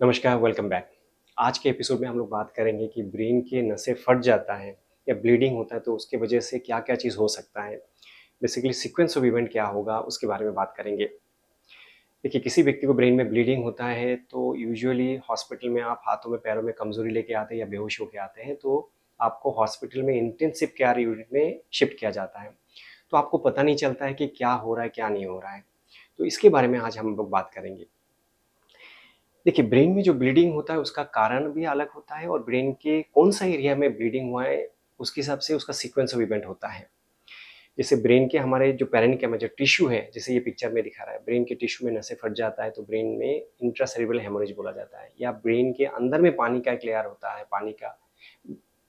नमस्कार, welcome back. आज के एपिसोड में हम लोग बात करेंगे कि ब्रेन के नसें फट जाता है या ब्लीडिंग होता है तो उसके वजह से क्या-क्या चीज़ हो सकता है। बेसिकली सीक्वेंस ऑफ इवेंट क्या होगा उसके बारे में बात करेंगे। देखिए किसी व्यक्ति को ब्रेन में ब्लीडिंग होता है तो यूजुअली हॉस्पिटल में आप हाथों में पैरों में कमज़ोरी लेके आते हैं या बेहोश होके आते हैं तो आपको हॉस्पिटल में इंटेंसिव केयर यूनिट में शिफ्ट किया जाता है। तो आपको पता नहीं चलता है कि क्या हो रहा है, क्या नहीं हो रहा है। तो इसके बारे में आज हम लोग बात करेंगे। देखिए, ब्रेन में जो ब्लीडिंग होता है उसका कारण भी अलग होता है और ब्रेन के कौन-सा एरिया में ब्लीडिंग हुआ है, उसके हिसाब से उसका सीक्वेंस ऑफ इवेंट होता है। जैसे ब्रेन के हमारे जो पैरेन्किमा जो टिश्यू है, जैसे ये पिक्चर में दिखा रहा है, ब्रेन के टिश्यू में नसें फट जाता है तो ब्रेन में इंट्रासेरेब्रल हेमोरेज बोला जाता है या ब्रेन के अंदर में पानी का एक लेयर होता है, पानी का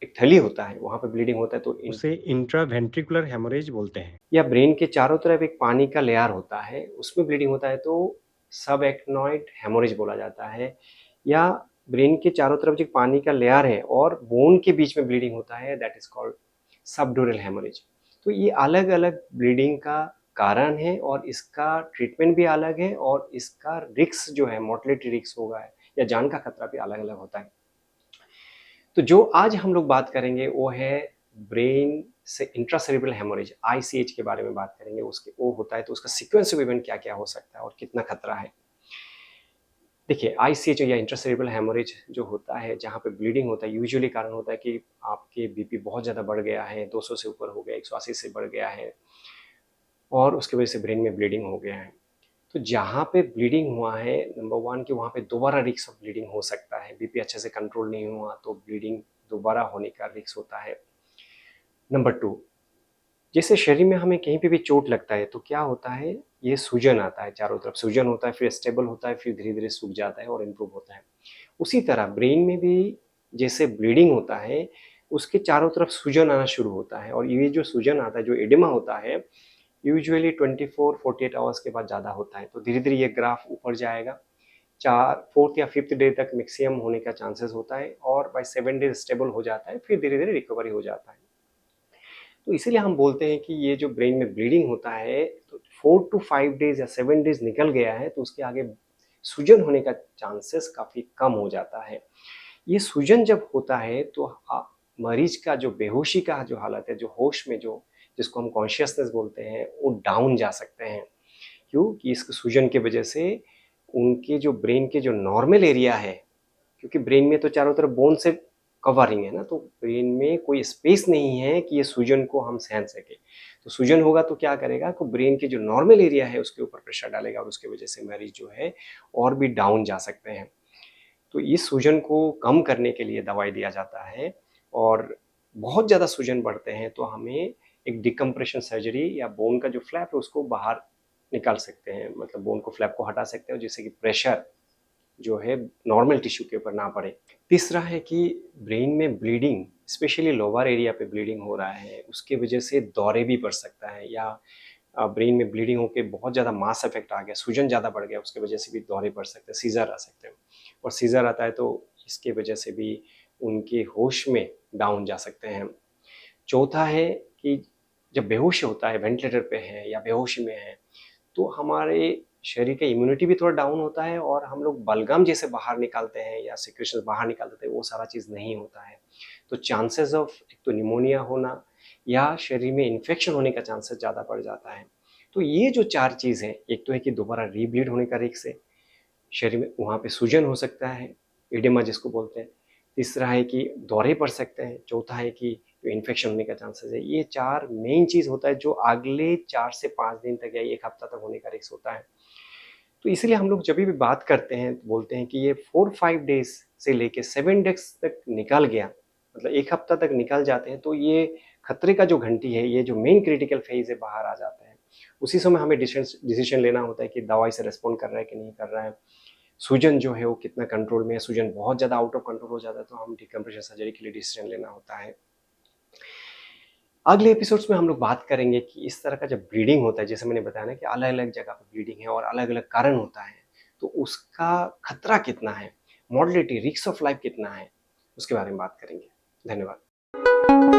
एक थैली होता है, वहाँ पे ब्लीडिंग होता है तो इन उसे इंट्रावेंट्रिकुलर हेमोरेज बोलते हैं। या ब्रेन के चारों तरफ एक पानी का लेयर होता है, उसमें ब्लीडिंग होता है तो सबएक्टिनॉइड हेमोरेज बोला जाता है या ब्रेन के चारों तरफ जो पानी का लेयर है और बोन के बीच में ब्लीडिंग होता है that is called subdural haemorrhage. तो ये अलग-अलग ब्लीडिंग का कारण है और इसका ट्रीटमेंट भी अलग है और इसका रिस्क जो है मोर्टेलिटी रिस्क होगा या जान का खतरा भी अलग-अलग होता है। तो जो आज हम लोग बात करेंगे वो है ब्रेन से इंट्रासेरेब्रल हेमोरेज आईसीएच के बारे में बात करेंगे। उसके वो होता है तो उसका सीक्वेंस ऑफ इवेंट क्या-क्या हो सकता है और कितना खतरा है। देखिए आईसीएच या इंट्रासेरेब्रल हेमोरेज जो होता है जहाँ पे ब्लीडिंग होता है यूजुअली कारण होता है कि आपके बीपी बहुत ज़्यादा बढ़ गया है, 200 से ऊपर हो गया, 180 से बढ़ गया है और उसकी वजह से ब्रेन में ब्लीडिंग हो गया है। तो जहाँ पे ब्लीडिंग हुआ है नंबर 1 कि वहाँ पे दोबारा रिस्क ऑफ ब्लीडिंग हो सकता है। बीपी अच्छे से कंट्रोल नहीं हुआ तो ब्लीडिंग दोबारा होने का रिस्क होता है। नंबर 2 जैसे शरीर में हमें कहीं पे भी चोट लगता है तो क्या होता है, ये सूजन आता है चारों तरफ, सूजन होता है, फिर स्टेबल होता है, फिर धीरे-धीरे सूख जाता है और इम्प्रूव होता है। उसी तरह ब्रेन में भी जैसे ब्लीडिंग होता है, उसके चारों तरफ सूजन आना शुरू होता है और ये जो सूजन आता है, जो एडिमा होता है, यूजुअली 24-48 आवर्स के बाद ज़्यादा होता है। तो धीरे-धीरे ये ग्राफ ऊपर जाएगा। 4th या 5th डे तक मैक्सिमम होने का चांसेस होता है और बाय 7 डेज़ स्टेबल हो जाता है, फिर धीरे-धीरे रिकवरी हो जाता है। तो इसीलिए हम बोलते हैं कि ये जो ब्रेन में ब्लीडिंग होता है, तो 4 टू 5 डेज़ या 7 डेज़ निकल गया है, तो उसके आगे सूजन होने का चांसेस काफ़ी कम हो जाता है। ये सूजन जब होता है तो मरीज का जो बेहोशी का जो हालत है, जो होश में जो जिसको हम कॉन्शियसनेस बोलते हैं, वो डाउन जा सकते हैं। क्यों? कि इस सूजन की वजह से उनके जो ब्रेन के जो नॉर्मल एरिया है, क्योंकि ब्रेन में तो चारों तरफ बोन से कवरिंग है ना, तो ब्रेन में कोई स्पेस नहीं है कि ये सूजन को हम सहन सकें। तो सूजन होगा तो क्या करेगा, तो ब्रेन के जो नॉर्मल एरिया है उसके ऊपर प्रेशर डालेगा और उसकी वजह से मरीज जो है और भी डाउन जा सकते हैं। तो इस सूजन को कम करने के लिए दवाई दिया जाता है और बहुत ज़्यादा सूजन बढ़ते हैं तो हमें एक डिकम्प्रेशन सर्जरी या बोन का जो फ्लैप है उसको बाहर निकाल सकते हैं, मतलब बोन को फ्लैप को हटा सकते हैं जिससे कि प्रेशर जो है नॉर्मल टिश्यू के ऊपर ना पड़े। तीसरा है कि ब्रेन में ब्लीडिंग स्पेशली लोअर एरिया पे ब्लीडिंग हो रहा है, उसकी वजह से दौरे भी पड़ सकता है या ब्रेन में ब्लीडिंग होके बहुत ज़्यादा मास इफेक्ट आ गया, सूजन ज़्यादा बढ़ गया, उसकी वजह से भी दौरे पड़ सकते हैं, सीज़र आ सकते हैं और सीज़र आता है तो इसकी वजह से भी उनके होश में डाउन जा सकते हैं। चौथा है कि जब बेहोश होता है, वेंटिलेटर पे है या बेहोशी में है, तो हमारे शरीर का इम्यूनिटी भी थोड़ा डाउन होता है और हम लोग बलगम जैसे बाहर निकालते हैं या सिक्रेशंस बाहर निकाल देते हैं, वो सारा चीज़ नहीं होता है। तो चांसेस ऑफ एक तो निमोनिया होना या शरीर में इन्फेक्शन होने का चांसेस ज़्यादा बढ़ जाता है। तो ये जो 4 चीज़ हैं, एक तो है कि दोबारा रीब्लीड होने का रिस्क है, शरीर में वहाँ पे सूजन हो सकता है, एडिमा जिसको बोलते हैं। तीसरा है कि दौरे पड़ सकते हैं, चौथा है कि इन्फेक्शन होने का चांसेस है। ये 4 मेन चीज़ होता है जो अगले 4 से 5 दिन तक या 1 हफ्ता तक होने का रिस्क होता है। तो इसीलिए हम लोग जभी भी बात करते हैं तो बोलते हैं कि ये 4-5 डेज़ से लेके 7 डेज़ तक निकल गया, मतलब 1 हफ्ता तक निकल जाते हैं तो ये खतरे का जो घंटी है, ये जो मेन क्रिटिकल फेज़ है बाहर आ जाता है। उसी समय हमें डिसीज़न लेना होता है कि दवाई से रिस्पॉन्ड कर रहा है कि नहीं कर रहा है। सूजन जो है वो कितना कंट्रोल में है, सूजन बहुत ज़्यादा आउट ऑफ कंट्रोल हो जाता है तो हम डिकम्प्रेशन सर्जरी के लिए डिसीज़न लेना होता है। अगले एपिसोड्स में हम लोग बात करेंगे कि इस तरह का जब ब्लीडिंग होता है, जैसे मैंने बताया ना कि अलग-अलग जगह पे ब्लीडिंग है और अलग-अलग कारण होता है, तो उसका खतरा कितना है, मॉर्टेलिटी, रिस्क ऑफ लाइफ कितना है, उसके बारे में बात करेंगे। धन्यवाद।